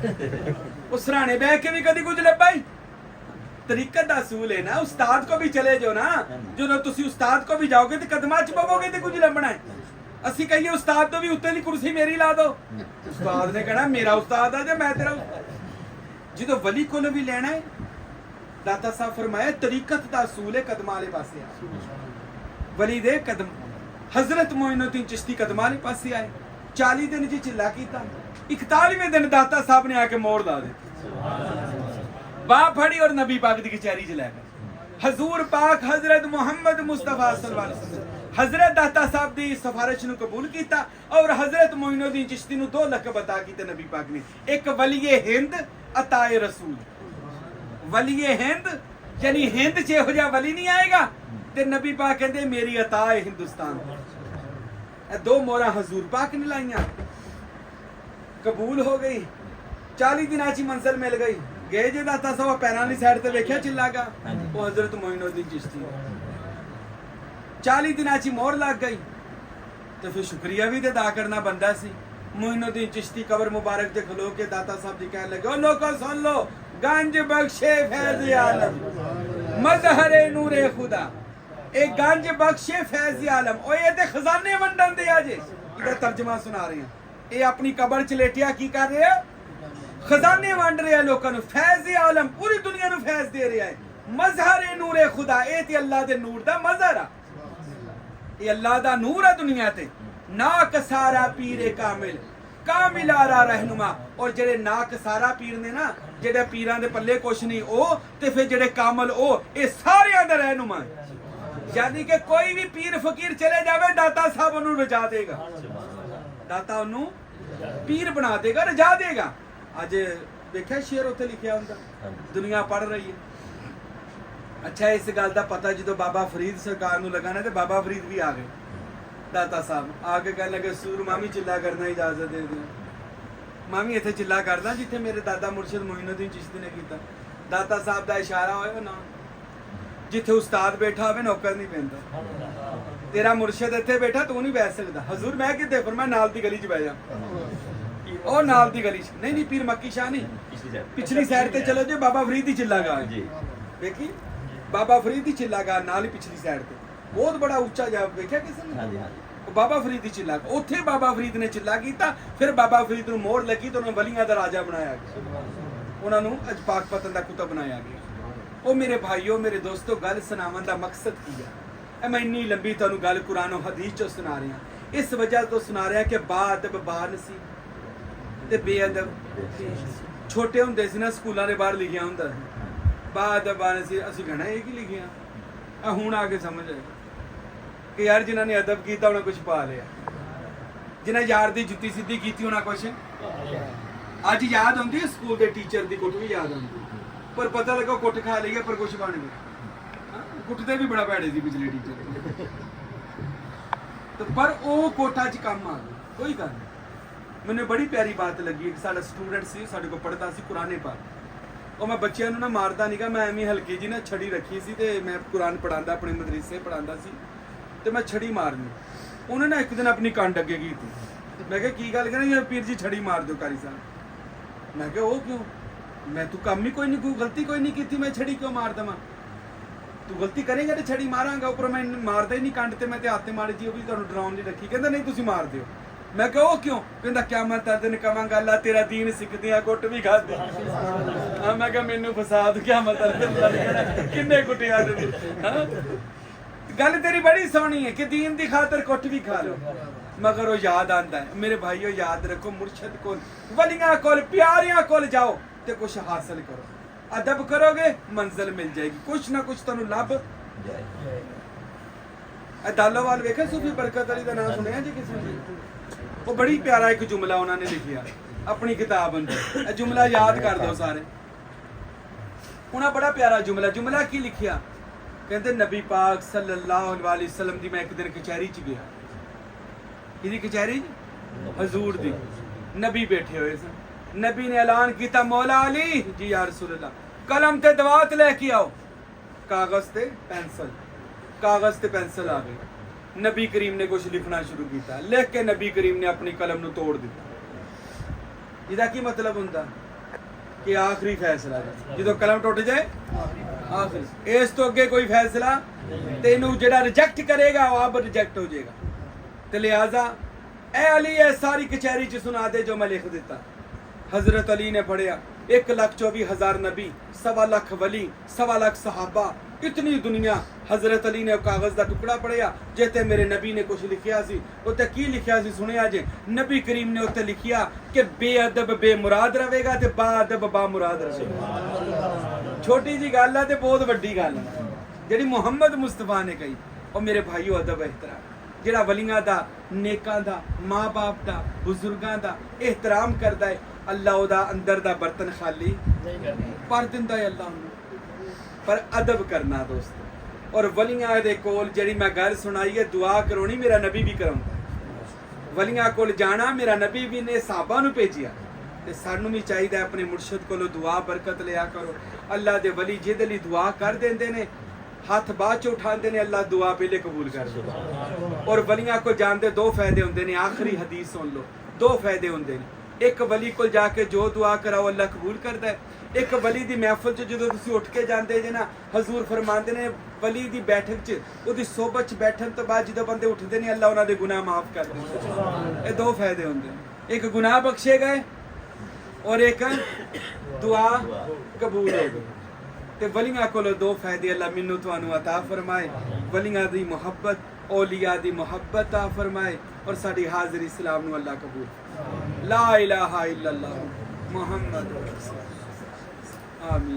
उस सराहने बह के भी कभी कुछ लभा ही? तरीकत दा असूल है ना, उस्ताद को भी चले जाओ ना, जो तुसी उस्ताद को भी जाओगे तो कदमां च पवोगे तो कुछ लभना है। ਅਸੀਂ ਕਹੀਏ ਉਸਤਾਦ ਤੋਂ ਵੀ ਉੱਤੇ ਦੀ ਕੁਰਸੀ ਮੇਰੀ ਲਾ ਦਿਓ, ਉਸਤਾਦ ਨੇ ਕਹਿਣਾ ਮੇਰਾ ਉਸਤਾਦ ਆ ਜਾਂ ਮੈਂ ਤੇਰਾ ਉਸਤਾਦ। ਜਦੋਂ ਵਲੀ ਕੋਲੋਂ ਵੀ ਲੈਣਾ ਹੈ, ਦਾਤਾ ਸਾਹਿਬ ਫਰਮਾਇਆ ਤਰੀਕਤ ਦਾ ਅਸੂਲ ਹੈ ਕਦਮਾਂ ਵਾਲੇ ਪਾਸੇ ਆ। ਵਲੀ ਦੇ ਕਦਮ, ਹਜ਼ਰਤ ਮੋਇਨੁद्दीन चिश्ती ਕਦਮਾਂ ਵਾਲੇ ਪਾਸੇ ਆਏ। 40 ਦਿਨ ਜੀ ਚਿੱਲਾ ਕੀਤਾ, 41ਵੇਂ ਦਿਨ ਦਾਤਾ ਸਾਹਿਬ ਨੇ ਆ ਕੇ ਮੋੜ ਲਾ ਦਿੱਤੀ, ਬਾਹ ਫੜੀ ਔਰ ਨਬੀ ਪਾਕ ਦੀ ਕਚਹਿਰੀ ਚ ਲੈ ਗਏ। ਹਜ਼ੂਰ ਪਾਕ ਹਜ਼ਰਤ ਮੁਹੰਮਦ ਮੁਸਤਫਾ ਸੱਲੱਲਾਹੁ अलैहि वसल्लम हजरत दाता साहब की सिफारिश ਨੂੰ कबूल किया और हजरत मोइनुद्दीन चिश्ती ਨੂੰ 2 लक़ब अता कीते नबी पाक ने। एक वलीए हिंद अताए रसूल, वलीए हिंद यानी हिंद च इहो जिहा वली नहीं आएगा, ते नबी पाक कहंदे मेरी अता है हिंदुस्तान। ये 2 मोहरा हजूर पाक ने लाइयां, कबूल हो गई। 40 दिनां च मंजिल मिल गई। गए जे दाता साहब पैरां वाली साइड ते वेख्या चिल्लागा, वो हजरत मोइनुद्दीन चिश्ती 40 दिनां ची मोहर लग गई। तो फिर शुक्रिया भी अदा करना बनता सी। मोइनुद्दीन चिश्ती कबर मुबारक से खलो के दाता साहब जी कहने लगे, ओ लोगों सुन लो, गंज बख्शे फैज़ आलम मज़हरे नूरे खुदा, एक गंज बख्शे फैज़ आलम। ओ ये ते खजाने वंडन दे आजे, इधर तर्जमा सुना रहे हैं। ये अपनी कबर च लेटिया की कर रहे हैं? खजाने वंड रहे हैं लोगों को। फैज़ आलम पूरी दुनिया को फैज़ दे रहा है। मज़हरे नूरे खुदा, ये ते अल्लाह दे नूर दा मज़हर आ, ये अल्लाह दा नूर है दुनिया ते। नाक सारा पीरे कामिल कामिलारा रहनुमा, और जेड़े नाक सारा पीर ने ना, जेड़े पीरां दे पल्ले कुछ नहीं ओ, ते फिर जेड़े कामिल ओ, ये सारियां दा रहनुमा। यानी कि कोई भी पीर फकीर चले जावे, दाता साहब उन्होंने रजा देगा, दाता उन्होंने पीर बना देगा, रजा देगा। अज देखा शेर उत्ते लिखिया हुंदा, दुनिया पढ़ रही है। अच्छा इस गल का पता जो बाबा फरीद सरकार नूं लगा ना, तो बाबा फरीद भी आ गए। दाता साहब आके कहने लगे सूर मामी चिल्ला करना इजाजत दे दो, मामी इत्थे चिल्ला करदा जिथे मेरे दादा मुर्शिद मोइनुद्दीन चिश्ती ने किया। दाता साहब का इशारा होए ना, जिथे उस्ताद बैठा होवे नौकर नहीं पैंदा। तेरा मुर्शिद इत्थे बैठा तू नहीं बैठ सकदा। हजूर मैं किते, फिर मैं नाल दी गली च बह जा, ओ नाल दी गली च नहीं पीर मक्की शाह नहीं, पिछली साइड ते चलो जो बाबा फरीद दी चिल्ला गा देखी, बाबा फरीद दी चिल्ला गा नाल ही पिछली साइड पे बहुत बड़ा उच्चा जा देखा किसी ने, बाबा फरीद दी चिल्ला, उत्थे बाबा फरीद ने चिल्ला कीता। फिर बाबा फरीद नूं मोहर लगी तो उन्होंने वलियां दा राजा बनाया गया, उन्होंने अज पाक पतन दा कुतब बनाया गया। ओ मेरे भाईओ मेरे दोस्तों, गल सुनावन दा मकसद की है? मैं इन्नी लंबी तुहानूं गल कुरान और हदीस चों सुना रहा, इस वजह तो सुना रहा कि बाअदब बानसी ते बेअदब। छोटे हुंदे सी ना स्कूलों के बाहर लिखिया हुंदा सी बाअदब बानसी, असीं कहना ये की लिखिया। हुण आके समझ आए कि यार जिन्हों ने अदब किया उन्हें कुछ पा लिया, जिन्हें यार की जुत्ती सीधी की उन्हें कुछ अज याद आती है। स्कूल के टीचर की कुट भी याद आती, पर पता लगा कुट खा ली है, पर कुछ बन गया। कुटते भी बड़ा भैड़े सी पिछले टीचर, तो पर वो कोटा च काम आ गया, कोई गल नहीं। मैंने बड़ी प्यारी बात लगी, एक साडा स्टूडेंट सी, साडे को पढ़ता सी कुराने पाक, ਉਹ ਮੈਂ ਬੱਚਿਆਂ ਨੂੰ ਨਾ ਮਾਰਦਾ ਨਹੀਂਗਾ, ਮੈਂ ਐਵੇਂ ਹਲਕੀ ਜੀ ਨਾ ਛੜੀ ਰੱਖੀ ਸੀ ਤੇ ਮੈਂ ਕੁਰਾਨ ਪੜਾਉਂਦਾ, ਆਪਣੇ ਮਦਰਸੇ ਪੜਾਉਂਦਾ ਸੀ ਤੇ ਮੈਂ ਛੜੀ ਮਾਰਨੀ। ਉਹਨੇ ਨਾ ਇੱਕ ਦਿਨ ਆਪਣੀ ਕੰਡ ਅੱਗੇ ਕੀਤੀ। ਮੈਂ ਕਿਹਾ ਕੀ ਗੱਲ ਕਰਾਂ ਯਾਰ ਪੀਰ ਜੀ ਛੜੀ ਮਾਰ ਦਿਓ ਕਾਰੀ ਸਾਹਿਬ। ਮੈਂ ਕਿਹਾ ਉਹ ਕਿਉਂ? मैं तू काम ही कोई नहीं, कोई गलती कोई नहीं की थी, मैं छड़ी क्यों मार देवा? तू गलती करेगा तो छड़ी मारांगा, ऊपर मैं मारदा ही नहीं कंड ते, मैं ते हाथ मारी जी, वो भी तुहानू डराउण नहीं रखी। कहंदा नहीं तुसीं मार दिओ। मैं कहा वो क्यों? कहंदा क़यामत दा दिन कवांगा अल्लाह तेरा दीन सिकदियां गुट भी खादे। हां मैं कहा मैनू फसाद क़यामत दा दिन किन्ने कुटिया दे। हां गल तेरी बड़ी सोहनी है कि दीन दी खातर कुट भी खा लो, मगर वो याद आंदा है। मेरे भाईओ याद रखो, मुर्शद कोल वलियां कोल प्यारियां कोल जाओ ते कुछ हासिल करो, अदब करोगे मंजिल मिल जाएगी, कुछ ना कुछ तुहानू लभ जाएगा। दालोवाल वेखे सूफी बरकत अली दा नाम सुनिया जी किसी ने? वो बड़ी प्यारा एक जुमला उन्होंने लिखिया अपनी किताब अंदर, जुमला याद कर दो सारे। उन्हें बड़ा प्यारा जुमला की लिखिया, कहते नबी पाक सल्लल्लाहु अलैहि वसल्लम दी मैं एक दिन कचहरी च गया। किहदी कचहरी? हजूर दी। नबी बैठे हुए सन, नबी ने ऐलान किया मौला अली जी या रसूलल्लाह कलम ते दवात लेके आओ। कागज ते पेंसिल आ गई। नबी करीम ने कुछ लिखना शुरू किया, लिख के नबी करीम ने अपनी कलम नू तोड़ दिता। इसदा की मतलब हुंदा कि आखिरी फैसला जो कलम टुट जाए आखिरी, इस तो अगे कोई फैसला तेनू जेड़ा रिजेक्ट करेगा वो अब रिजेक्ट हो जाएगा। ते लिहाजा ए अली ए सारी कचहरी च सुना दे जो मैं लिख दिता। हजरत अली ने पढ़िया 1,24,000 नबी, 1.25 लाख वली, 1.25 लाख सहाबा, इतनी दुनिया। हजरत अली ने कागज का टुकड़ा पढ़िया जिते मेरे नबी ने कुछ लिखिया सी, उत्ते की लिखिया सी सुनिया जे। नबी करीम ने उत्ते लिखिया कि बेअदब बेमुराद रहेगा ते बाअदब बामुराद रहेगा। छोटी जी गल है ते बहुत वड्डी गल है जिहड़ी मुहम्मद मुस्तफा ने कही। और मेरे भाईओ अदब एहतराम जिहड़ा वलियां दा, नेकां दा, माँ बाप दा, बुजुर्गां दा एहतराम करदा है, अल्लाह उहदा अंदर दा बर्तन खाली पर दिंदा है अल्लाह नूं। पर अदब करना दोस्त। और वलियां दे कोल जिहड़ी मैं गल सुनाई है, दुआ करवानी मेरा नबी भी कराउंदा। वलियां कोल जाना मेरा नबी भी ने सहाबा नूं भेजिया ते सानू भी चाहिए अपने मुर्शद कोलों दुआ बरकत लिया करो। अल्लाह दे वली जिहदे लई दुआ कर देंदे ने, हाथ बाद च उठाते हैं, अल्लाह दुआ पहले कबूल कर दे। और वलियां को जानते दो फायदे होंगे ने, आखिरी हदीस सुन लो, दो फायदे होंगे ने। एक वली को जाके जो दुआ कराओ अल्लाह कबूल करता है। एक वली दी महफिल च जो तुसी उठ के जाते जे ना, हजूर फरमाते ने वली दी बैठक च उहदी सोबत च बैठन तो बाद जो बंदे उठते ने अल्लाह उन्हां दे गुनाह माफ कर देंदा। ये दो फायदे होंगे, एक गुनाह बख्शे गए और एक दुआ कबूल हो गई। ते वलियां कोलों दो फायदे अल्लाह मैनू तुहानू अता फरमाए। वलियां दी मुहब्बत, औलिया दी मुहब्बत अता फरमाए और साडी हाज़री इस्लाम नू अल्लाह कबूल। ला इलाहा इल्लल्लाह मुहम्मद रसूलुल्लाह। आमीन।